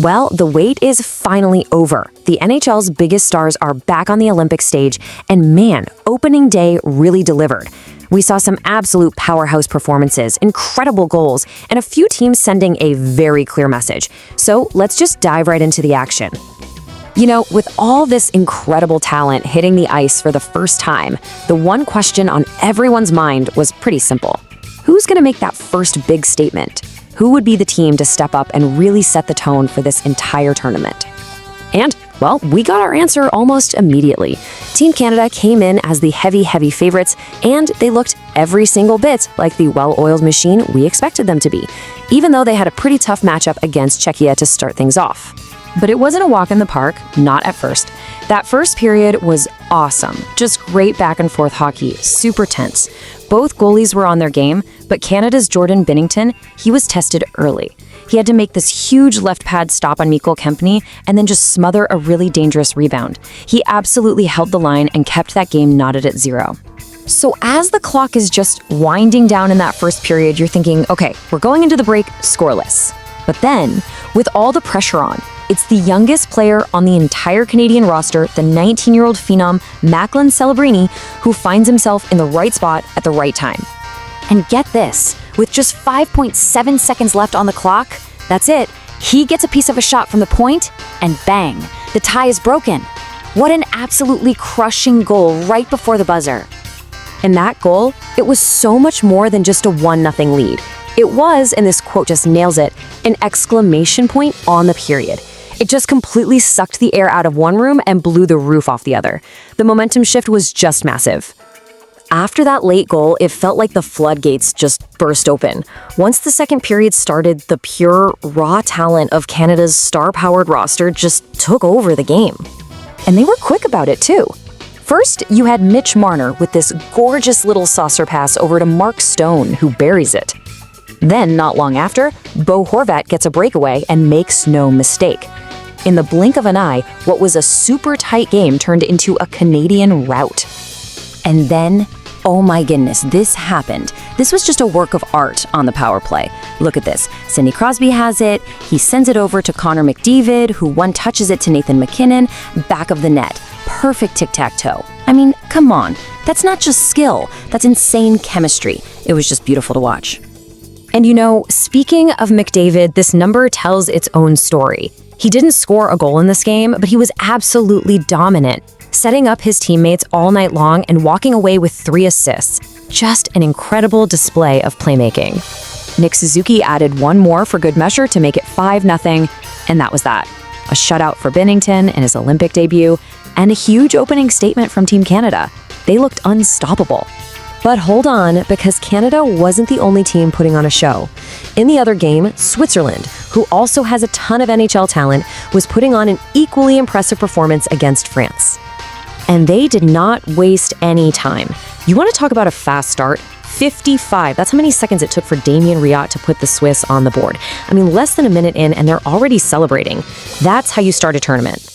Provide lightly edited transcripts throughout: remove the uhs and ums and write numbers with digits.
Well, the wait is finally over. The NHL's biggest stars are back on the Olympic stage, and man, opening day really delivered. We saw some absolute powerhouse performances, incredible goals, and a few teams sending a very clear message. So let's just dive right into the action. You know, with all this incredible talent hitting the ice for the first time, the one question on everyone's mind was pretty simple. Who's going to make that first big statement? Who would be the team to step up and really set the tone for this entire tournament? And, well, we got our answer almost immediately. Team Canada came in as the heavy favorites, and they looked every single bit like the well-oiled machine we expected them to be, even though they had a pretty tough matchup against Czechia to start things off. But it wasn't a walk in the park, not at first. That first period was awesome. Just great back-and-forth hockey, super tense. Both goalies were on their game, but Canada's Jordan Binnington, he was tested early. He had to make this huge left pad stop on Mikko Kempny and then just smother a really dangerous rebound. He absolutely held the line and kept that game knotted at 0. So as the clock is just winding down in that first period, you're thinking, okay, we're going into the break scoreless. But then, with all the pressure on, it's the youngest player on the entire Canadian roster, the 19-year-old phenom Macklin Celebrini, who finds himself in the right spot at the right time. And get this, with just 5.7 seconds left on the clock, that's it. He gets a piece of a shot from the point, and bang, the tie is broken. What an absolutely crushing goal right before the buzzer. And that goal, it was so much more than just a 1-0 lead. It was, and this quote just nails it, an exclamation point on the period. It just completely sucked the air out of one room and blew the roof off the other. The momentum shift was just massive. After that late goal, it felt like the floodgates just burst open. Once the second period started, the pure, raw talent of Canada's star-powered roster just took over the game. And they were quick about it, too. First, you had Mitch Marner with this gorgeous little saucer pass over to Mark Stone, who buries it. Then, not long after, Bo Horvat gets a breakaway and makes no mistake. In the blink of an eye, what was a super tight game turned into a Canadian rout. And then, oh my goodness, this happened. This was just a work of art on the power play. Look at this. Sidney Crosby has it. He sends it over to Connor McDavid, who one-touches it to Nathan MacKinnon, back of the net. Perfect tic-tac-toe. I mean, come on. That's not just skill. That's insane chemistry. It was just beautiful to watch. And you know, speaking of McDavid, this number tells its own story. He didn't score a goal in this game, but he was absolutely dominant, setting up his teammates all night long and walking away with 3 assists. Just an incredible display of playmaking. Nick Suzuki added one more for good measure to make it 5-0, and that was that. A shutout for Binnington in his Olympic debut, and a huge opening statement from Team Canada. They looked unstoppable. But hold on, because Canada wasn't the only team putting on a show. In the other game, Switzerland, who also has a ton of NHL talent, was putting on an equally impressive performance against France. And they did not waste any time. You want to talk about a fast start? 55. That's how many seconds it took for Damien Riot to put the Swiss on the board. I mean, less than a minute in, and they're already celebrating. That's how you start a tournament.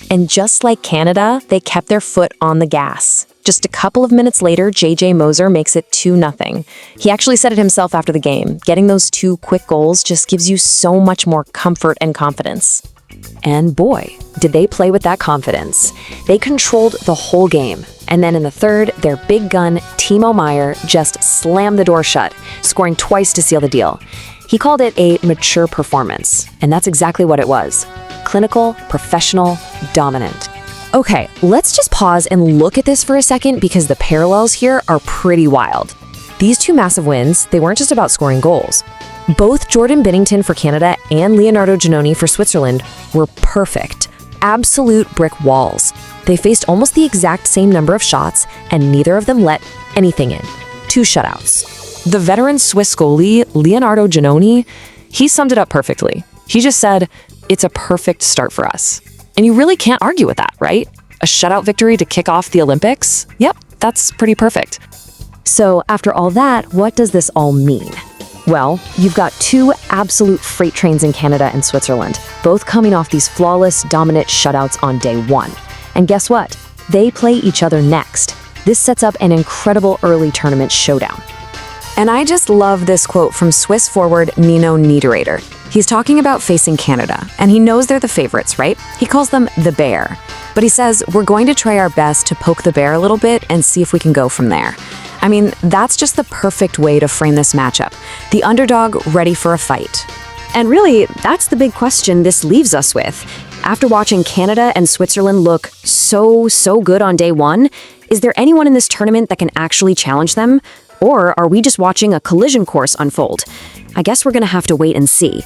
And just like Canada, they kept their foot on the gas. Just a couple of minutes later, J.J. Moser makes it 2-0. He actually said it himself after the game. Getting those 2 quick goals just gives you so much more comfort and confidence. And boy, did they play with that confidence. They controlled the whole game. And then in the third, their big gun, Timo Meier, just slammed the door shut, scoring twice to seal the deal. He called it a mature performance, and that's exactly what it was. Clinical, professional, dominant. Okay, let's just pause and look at this for a second because the parallels here are pretty wild. These 2 massive wins, they weren't just about scoring goals. Both Jordan Binnington for Canada and Leonardo Genoni for Switzerland were perfect. Absolute brick walls. They faced almost the exact same number of shots, and neither of them let anything in. 2 shutouts. The veteran Swiss goalie, Leonardo Genoni, he summed it up perfectly. He just said, "It's a perfect start for us." And you really can't argue with that, right? A shutout victory to kick off the Olympics? Yep, that's pretty perfect. So after all that, what does this all mean? Well, you've got 2 absolute freight trains in Canada and Switzerland, both coming off these flawless, dominant shutouts on day 1. And guess what? They play each other next. This sets up an incredible early tournament showdown. And I just love this quote from Swiss forward Nino Niederreiter. He's talking about facing Canada, and he knows they're the favorites, right? He calls them the bear. But he says, we're going to try our best to poke the bear a little bit and see if we can go from there. I mean, that's just the perfect way to frame this matchup. The underdog ready for a fight. And really, that's the big question this leaves us with. After watching Canada and Switzerland look so good on day one, is there anyone in this tournament that can actually challenge them? Or are we just watching a collision course unfold? I guess we're gonna have to wait and see.